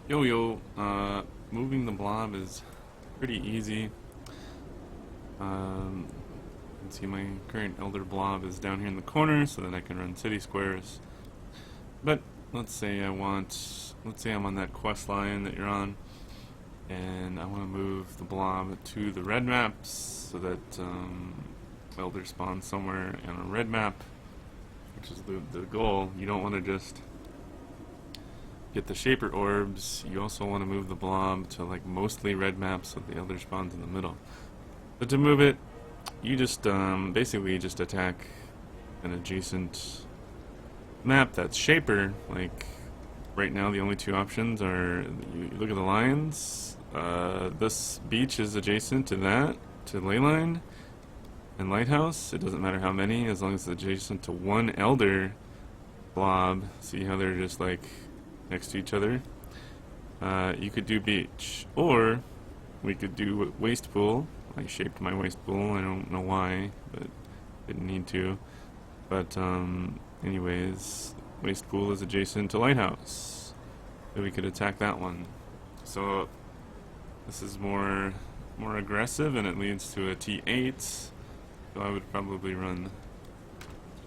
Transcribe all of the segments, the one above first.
Moving the blob is pretty easy. You can see my current elder blob is down here in the corner so that I can run city squares. But let's say I'm on that quest line that you're on, and I want to move the blob to the red maps so that elder spawns somewhere on a red map, which is the goal. You don't want to just get the shaper orbs. You also want to move the blob to like mostly red maps so the elder spawns in the middle. But to move it, you just basically just attack an adjacent map that's shaper. Like right now the only two options are, you look at the lines, this beach is adjacent to that, to Leyline and Lighthouse. It doesn't matter how many, as long as it's adjacent to one elder blob. See how they're just like next to each other? You could do beach, or we could do waste pool. I shaped my waste pool, I don't know why, but didn't need to. But anyways, waste pool is adjacent to Lighthouse, so we could attack that one. So this is more aggressive, and it leads to a T8. So I would probably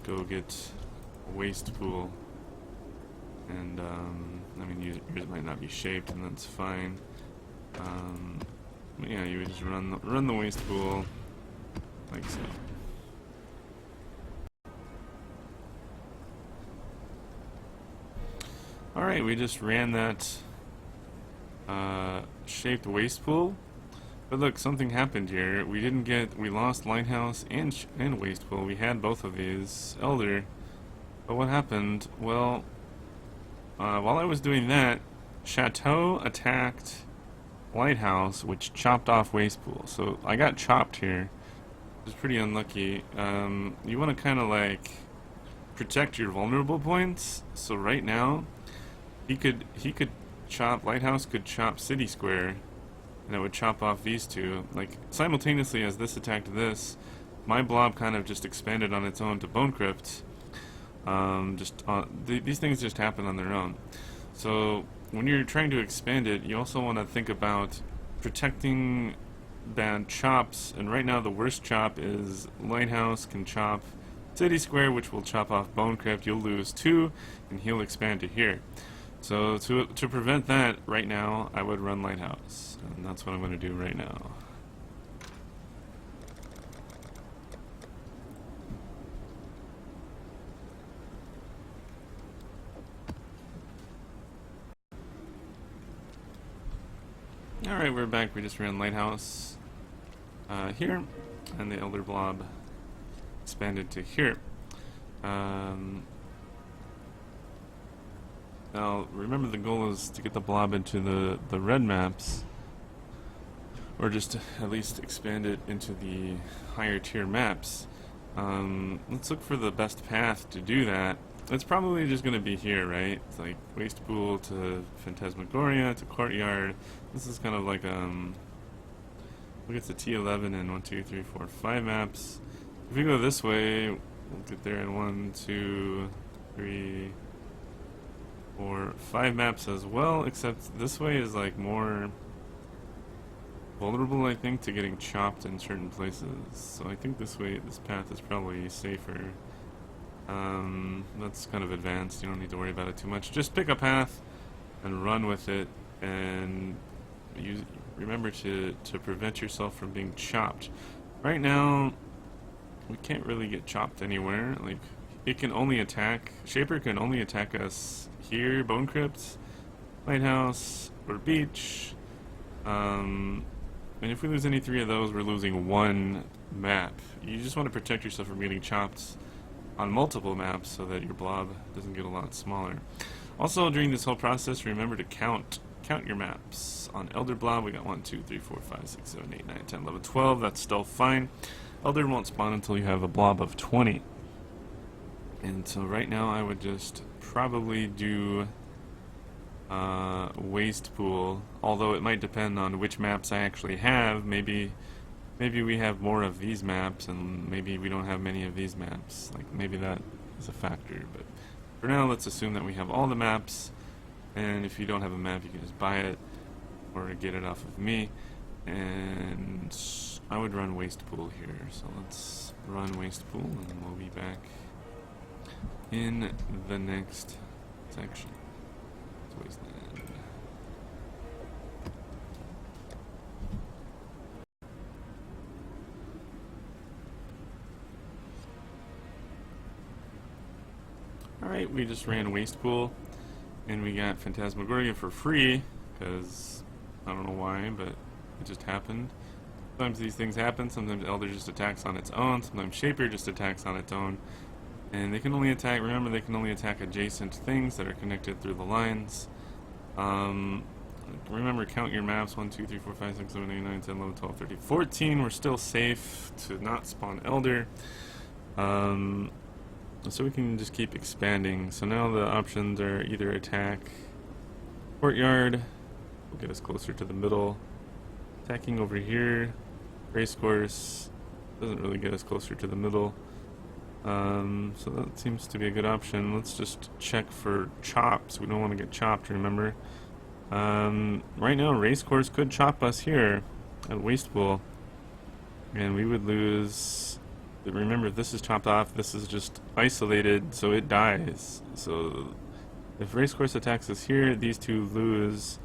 go get a waste pool. And I mean, yours might not be shaped, and that's fine. But yeah, you would just run the waste pool like so. All right, we just ran that shaped waste pool. But look, something happened here. We lost Lighthouse and waste pool. We had both of these elder. But what happened? Well, while I was doing that, Chateau attacked Lighthouse, which chopped off waste pool. So I got chopped here. It was pretty unlucky. You want to kind of like protect your vulnerable points. So right now, he could chop, Lighthouse could chop City Square, and it would chop off these two. Like simultaneously as this attacked this, my blob kind of just expanded on its own to Bone Crypt. These things just happen on their own. So when you're trying to expand it, you also want to think about protecting bad chops. And right now the worst chop is Lighthouse can chop City Square, which will chop off Bone Crypt. You'll lose 2, and he'll expand to here. So to prevent that, right now I would run Lighthouse, and that's what I'm going to do right now. Alright, we're back. We just ran Lighthouse here, and the Elder Blob expanded to here. Now, remember the goal is to get the blob into the red maps, or just to at least expand it into the higher tier maps. Let's look for the best path to do that. It's probably just going to be here, right? It's like Waste Pool to Phantasmagoria to Courtyard. This is kind of like, look, it's a T11 and 1, 2, 3, 4, 5 maps. If we go this way, we'll get there in 1, 2, 3, 4, 5 maps as well, except this way is like more vulnerable, I think, to getting chopped in certain places. So I think this path is probably safer. That's kind of advanced. You don't need to worry about it too much. Just pick a path and run with it, and remember to prevent yourself from being chopped. Right now, we can't really get chopped anywhere. Like, it can only attack, Shaper can only attack us here, Bone Crypt, Lighthouse, or Beach. And if we lose any 3 of those, we're losing 1 map. You just want to protect yourself from getting chopped on multiple maps so that your blob doesn't get a lot smaller. Also, during this whole process, remember to count your maps. On Elder Blob, we got 1, 2, 3, 4, 5, 6, 7, 8, 9, 10, 11, 12. That's still fine. Elder won't spawn until you have a blob of 20. And so right now I would just probably do Waste Pool, although it might depend on which maps I actually have. Maybe we have more of these maps, and maybe we don't have many of these maps. Like, maybe that is a factor, but for now let's assume that we have all the maps, And if you don't have a map, you can just buy it or get it off of me. And I would run waste pool here. So let's run waste pool, and we'll be back in the next section. It's wasteland. Alright, we just ran waste pool, and we got Phantasmagoria for free, because I don't know why, but it just happened. Sometimes these things happen, sometimes Elder just attacks on its own, sometimes Shaper just attacks on its own. And they can only attack, remember, they can only attack adjacent things that are connected through the lines. Remember, count your maps, 1, 2, 3, 4, 5, 6, 7, 8, 9, 10, 11, 12, 13, 14. We're still safe to not spawn Elder. So we can just keep expanding. So now the options are either attack courtyard, will get us closer to the middle. Attacking over here, race course, doesn't really get us closer to the middle. So that seems to be a good option. Let's just check for chops. We don't want to get chopped, remember. Right now, race course could chop us here at waste pool, and we would lose. Remember, if this is chopped off, this is just isolated, so it dies. So if race course attacks us here, these two lose.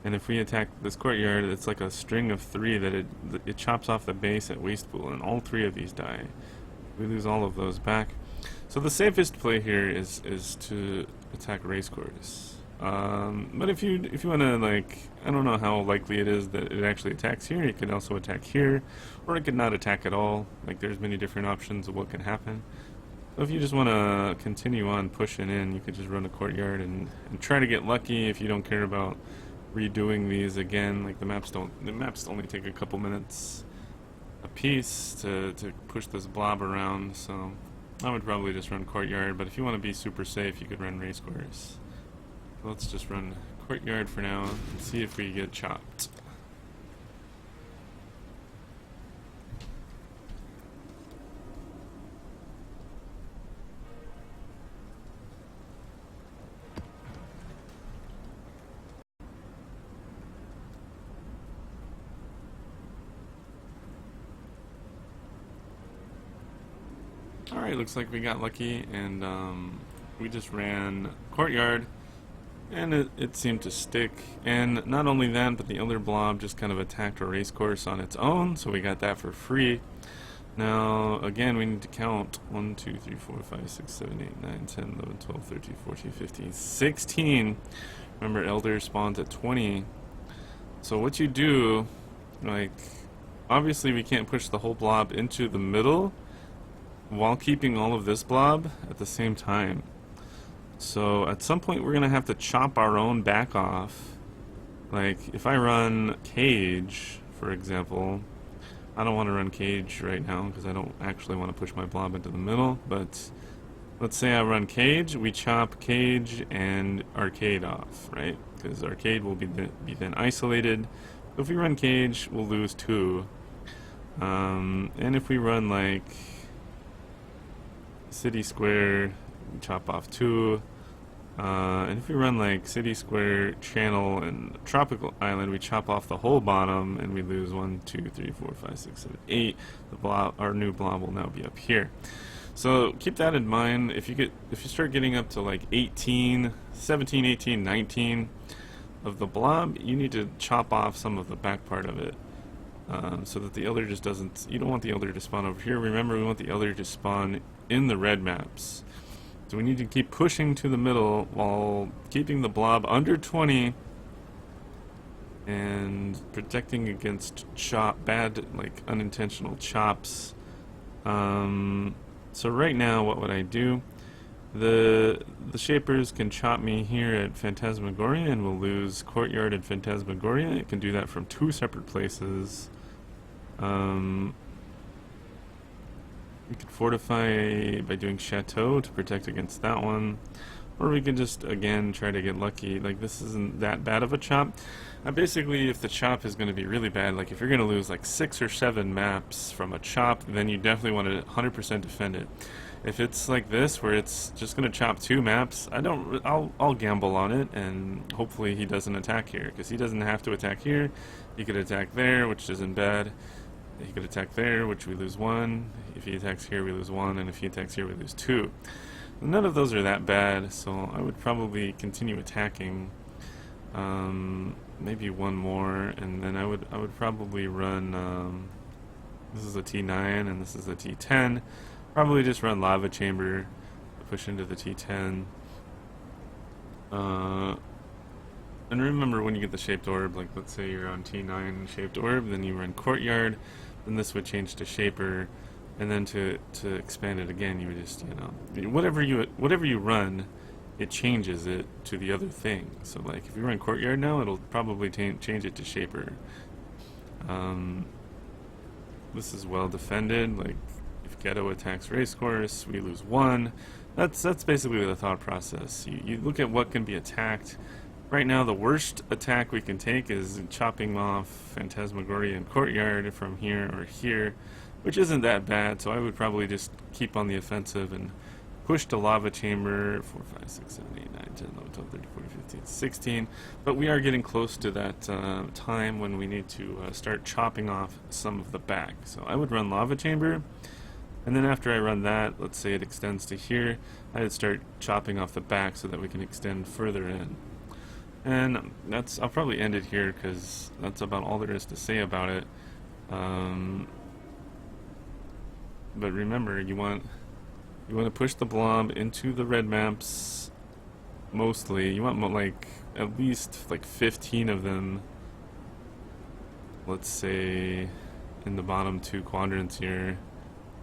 And if we attack this courtyard, it's like a string of 3 that it chops off the base at waste pool, and all 3 of these die. We lose all of those back. So the safest play here is to attack race course. But if you want to, like, I don't know how likely it is that it actually attacks here. It could also attack here, or it could not attack at all. Like, there's many different options of what can happen. So if you just want to continue on pushing in, you could just run a courtyard and try to get lucky. If you don't care about redoing these again, like the maps only take a couple minutes a piece to push this blob around, so I would probably just run courtyard. But if you want to be super safe, you could run race course. Let's just run courtyard for now and see if we get chopped. Alright, looks like we got lucky, and we just ran courtyard, and it seemed to stick. And not only that, but the other blob just kind of attacked a race course on its own, so we got that for free. Now, again, we need to count 1, 2, 3, 4, 5, 6, 7, 8, 9, 10, 11, 12, 13, 14, 15, 16. Remember, Elder spawns at 20. So what you do, like, obviously we can't push the whole blob into the middle while keeping all of this blob at the same time. So at some point we're gonna have to chop our own back off. Like if I run cage, for example, I don't want to run cage right now because I don't actually want to push my blob into the middle, but let's say I run cage, we chop cage and arcade off, right? Because arcade will be then isolated. If we run cage, we'll lose 2. And if we run like city square, we chop off 2. And if we run like city square, channel, and tropical island, we chop off the whole bottom, and we lose 1, 2, 3, 4, 5, 6, 7, 8. The blob, our new blob, will now be up here. So keep that in mind. If you start getting up to like 18, 17, 18, 19 of the blob, you need to chop off some of the back part of it. So that the elder just doesn't, you don't want the elder to spawn over here. Remember, we want the elder to spawn in the red maps. So we need to keep pushing to the middle while keeping the blob under 20 and protecting against bad, like unintentional chops. So right now, what would I do? The shapers can chop me here at Phantasmagoria, and we'll lose courtyard and Phantasmagoria. It can do that from 2 separate places. We could fortify by doing chateau to protect against that one, or we can just again try to get lucky. Like, this isn't that bad of a chop. Basically, if the chop is going to be really bad, like if you're going to lose like 6 or 7 maps from a chop, then you definitely want to 100% defend it. If it's like this, where it's just going to chop 2 maps, I'll gamble on it, and hopefully he doesn't attack here, because he doesn't have to attack here. He could attack there, which isn't bad. He could attack there, which we lose 1. If he attacks here, we lose 1, and if he attacks here, we lose 2. None of those are that bad, so I would probably continue attacking. Maybe one more, and then I would probably run. This is a T9, and this is a T10. Probably just run lava chamber, push into the T10. And remember, when you get the shaped orb, like let's say you're on T9 shaped orb, then you run courtyard, then this would change to shaper, and then to expand it again, you would just, whatever you run, it changes it to the other thing. So like if you run courtyard now, it'll probably change it to shaper. This is well defended. Like if Ghetto attacks racecourse, we lose 1. That's basically the thought process. You look at what can be attacked. Right now, the worst attack we can take is chopping off Phantasmagoria and Courtyard from here or here, which isn't that bad, so I would probably just keep on the offensive and push to Lava Chamber, 4, 5, 6, 7, 8, 9, 10, 11, 12, 13, 14, 15, 16, but we are getting close to that time when we need to start chopping off some of the back. So I would run Lava Chamber, and then after I run that, let's say it extends to here, I would start chopping off the back so that we can extend further in. And I'll probably end it here because that's about all there is to say about it. But remember, you want to push the blob into the red maps mostly. You want like at least like 15 of them, let's say, in the bottom 2 quadrants here.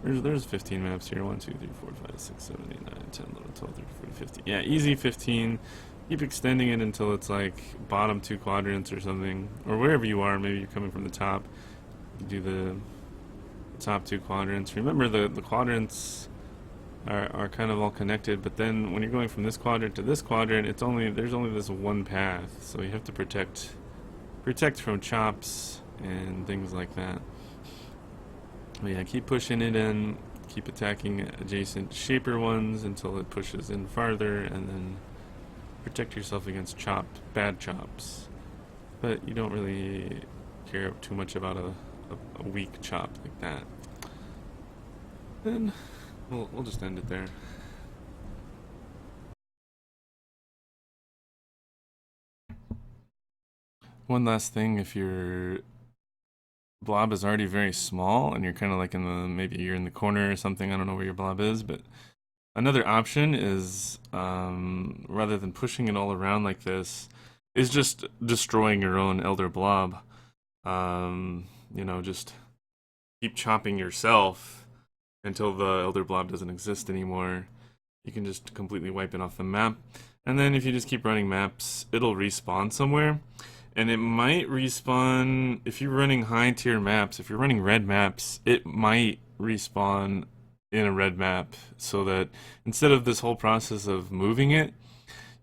There's 15 maps here. 1, 2, 3, 4, 5, 6, 7, 8, 9, 10, 11, 12, 13, 14, 15. Yeah, easy 15. Keep extending it until it's like bottom 2 quadrants or something, or wherever you are. Maybe you're coming from the top. Do the top 2 quadrants. Remember, the quadrants are kind of all connected, but then when you're going from this quadrant to this quadrant, there's only this one path, so you have to protect from chops and things like that. But yeah, keep pushing it in, keep attacking adjacent shaper ones until it pushes in farther, and then protect yourself against bad chops. But you don't really care too much about a weak chop like that. Then we'll just end it there. One last thing, if your blob is already very small and you're kind of like maybe you're in the corner or something, I don't know where your blob is, but another option is, rather than pushing it all around like this, is just destroying your own elder blob. Just keep chopping yourself until the elder blob doesn't exist anymore. You can just completely wipe it off the map. And then if you just keep running maps, it'll respawn somewhere. And it might respawn, if you're running high tier maps, if you're running red maps, it might respawn in a red map, so that instead of this whole process of moving it,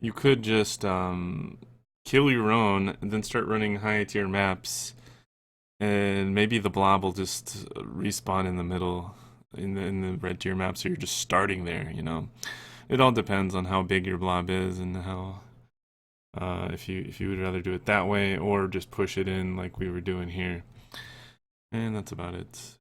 you could just kill your own and then start running high tier maps, and maybe the blob will just respawn in the middle in the red tier map, so you're just starting there. It all depends on how big your blob is and how if you would rather do it that way or just push it in like we were doing here. And that's about it.